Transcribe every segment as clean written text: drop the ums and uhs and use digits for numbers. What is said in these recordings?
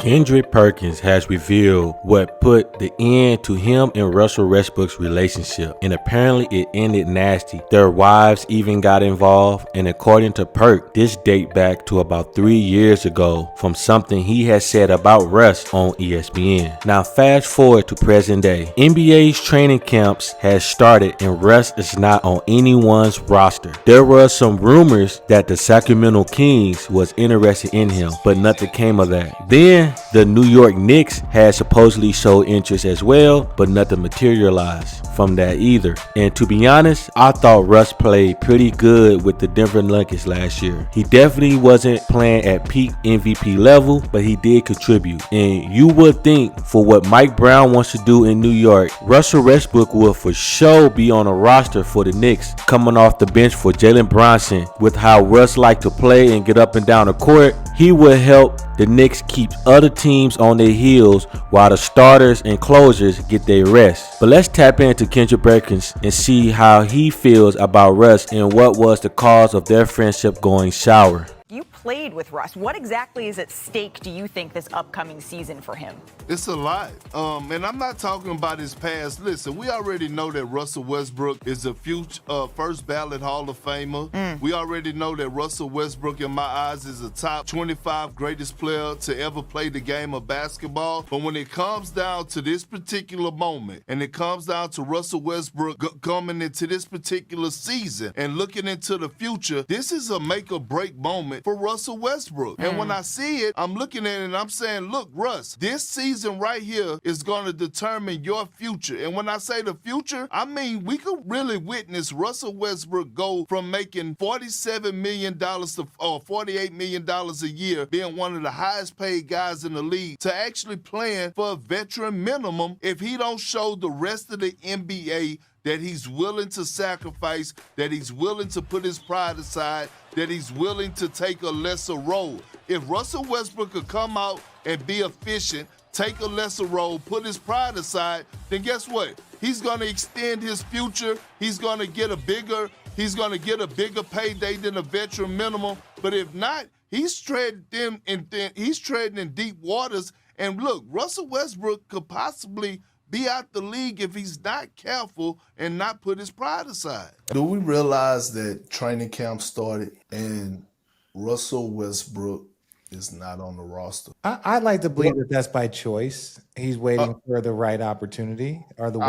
Kendrick Perkins has revealed what put the end to him and Russell Westbrook's relationship, and apparently it ended nasty. Their wives even got involved, and according to Perk, this date back to about 3 years ago from something he had said about Russ on ESPN. Now fast forward to present day. NBA's training camps has started and Russ is not on anyone's roster. There were some rumors that the Sacramento Kings was interested in him, but nothing came of that. Then the New York Knicks had supposedly showed interest as well, but nothing materialized from that either. And to be honest, I thought Russ played pretty good with the Denver Nuggets last year. He definitely wasn't playing at peak MVP level, but he did contribute. And you would think for what Mike Brown wants to do in New York, Russell Westbrook will for sure be on a roster for the Knicks, coming off the bench for Jalen Brunson. With how Russ liked to play and get up and down the court, he will help the Knicks keep other teams on their heels while the starters and closers get their rest. But let's tap into Kendrick Perkins and see how he feels about Russ and what was the cause of their friendship going sour. You played with Russ. What exactly is at stake, do you think, this upcoming season for him? It's a lot. And I'm not talking about his past. Listen, we already know that Russell Westbrook is a future first ballot Hall of Famer. We already know that Russell Westbrook, in my eyes, is a top 25 greatest player to ever play the game of basketball. But when it comes down to this particular moment, and it comes down to Russell Westbrook coming into this particular season and looking into the future, this is a make or break moment for Russell Westbrook. And when I see it, I'm looking at it and I'm saying, look, Russ, this season right here is going to determine your future. And when I say the future, I mean we could really witness Russell Westbrook go from making $47 million to $48 million a year, being one of the highest paid guys in the league, to actually playing for a veteran minimum if he don't show the rest of the NBA that he's willing to sacrifice, that he's willing to put his pride aside, that he's willing to take a lesser role. If Russell Westbrook could come out and be efficient, take a lesser role, put his pride aside, then guess what? He's going to extend his future. He's going to get a bigger payday than a veteran minimum. But if not, he's treading in deep waters. And look, Russell Westbrook could possibly be out the league if he's not careful and not put his pride aside. Do we realize that training camp started and Russell Westbrook is not on the roster? I'd like to believe that that's by choice. He's waiting for the right opportunity or the one.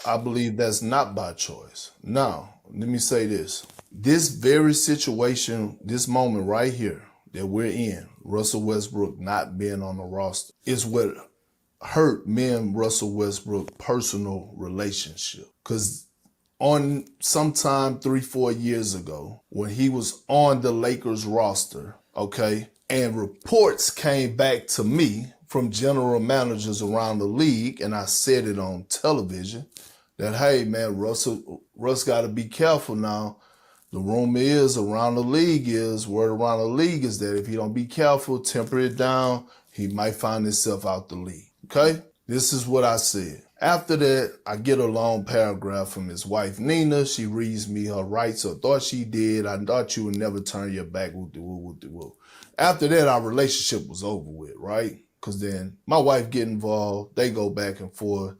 I believe that's not by choice. Now, let me say this. This very situation, this moment right here that we're in, Russell Westbrook not being on the roster, is what hurt me and Russell Westbrook personal relationship. Because on sometime 3-4 years ago, when he was on the Lakers roster, okay, and reports came back to me from general managers around the league, and I said it on television, that, hey, man, Russ got to be careful now. The rumor is word around the league is that if he don't be careful, temper it down, he might find himself out the league. Okay, this is what I said. After that, I get a long paragraph from his wife, Nina. She reads me her rights, or thought she did. I thought you would never turn your back. After that, our relationship was over with, right? Because then my wife get involved. They go back and forth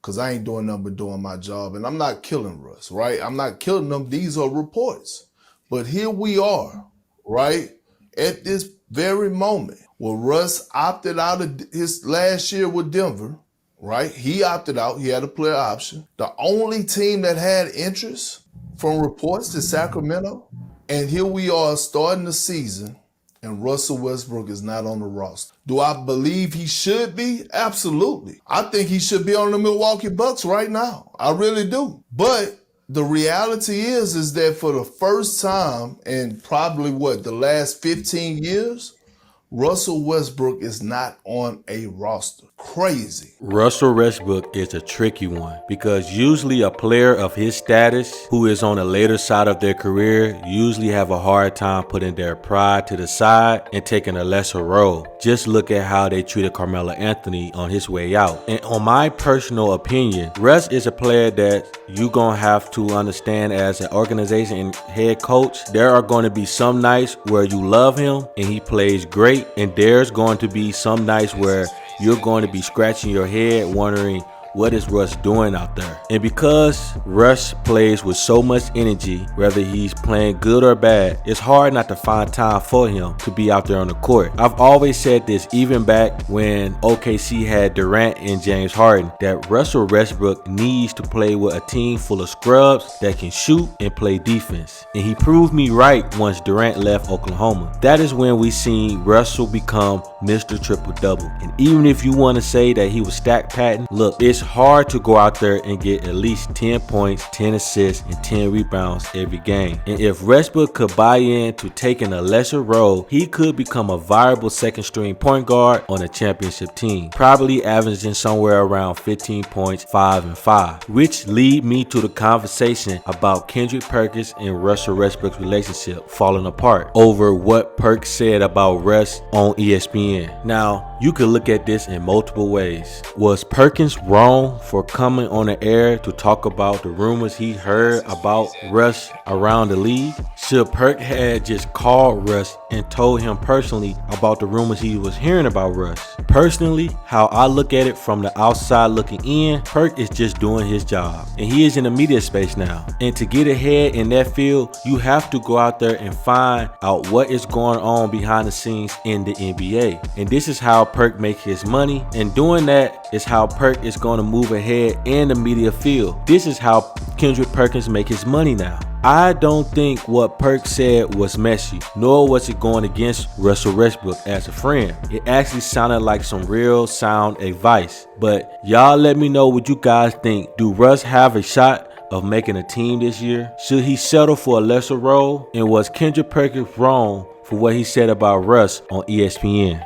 because I ain't doing nothing but doing my job. And I'm not killing Russ, right? I'm not killing them. These are reports. But here we are, right? At this very moment, well, Russ opted out of his last year with Denver, right? He opted out. He had a player option. The only team that had interest from reports is Sacramento. And here we are starting the season, and Russell Westbrook is not on the roster. Do I believe he should be? Absolutely. I think he should be on the Milwaukee Bucks right now. I really do. But the reality is that for the first time in probably the last 15 years, Russell Westbrook is not on a roster. Crazy. Russell Westbrook is a tricky one because usually a player of his status who is on the later side of their career usually have a hard time putting their pride to the side and taking a lesser role. Just look at how they treated Carmelo Anthony on his way out. And on my personal opinion, Russ is a player that you gonna have to understand as an organization and head coach. There are going to be some nights where you love him and he plays great, great, and there's going to be some nights where you're going to be scratching your head wondering, what is Russ doing out there? And because Russ plays with so much energy, whether he's playing good or bad, it's hard not to find time for him to be out there on the court. I've always said this, even back when OKC had Durant and James Harden, that Russell Westbrook needs to play with a team full of scrubs that can shoot and play defense. And he proved me right once Durant left Oklahoma. That is when we seen Russell become Mr. Triple-Double. And even if you want to say that he was stack pattern, look, it's hard to go out there and get at least 10 points, 10 assists, and 10 rebounds every game. And if Westbrook could buy into taking a lesser role, he could become a viable second string point guard on a championship team, probably averaging somewhere around 15 points, 5 and 5, which lead me to the conversation about Kendrick Perkins and Russell Westbrook's relationship falling apart over what Perk said about Russ on ESPN. Now, you could look at this in multiple ways. Was Perkins wrong for coming on the air to talk about the rumors he heard about Russ around the league? Should Perk had just called Russ and told him personally about the rumors he was hearing about Russ? Personally, how I look at it from the outside looking in, Perk is just doing his job, and he is in the media space now. And to get ahead in that field, you have to go out there and find out what is going on behind the scenes in the NBA. And this is how Perk makes his money, and doing that is how Perk is going to move ahead in the media field. This is how Kendrick Perkins make his money now. I don't think what Perk said was messy, nor was it going against Russell Westbrook as a friend. It actually sounded like some real sound advice. But y'all let me know what you guys think. Do Russ have a shot of making a team this year? Should he settle for a lesser role? And was Kendrick Perkins wrong for what he said about Russ on ESPN?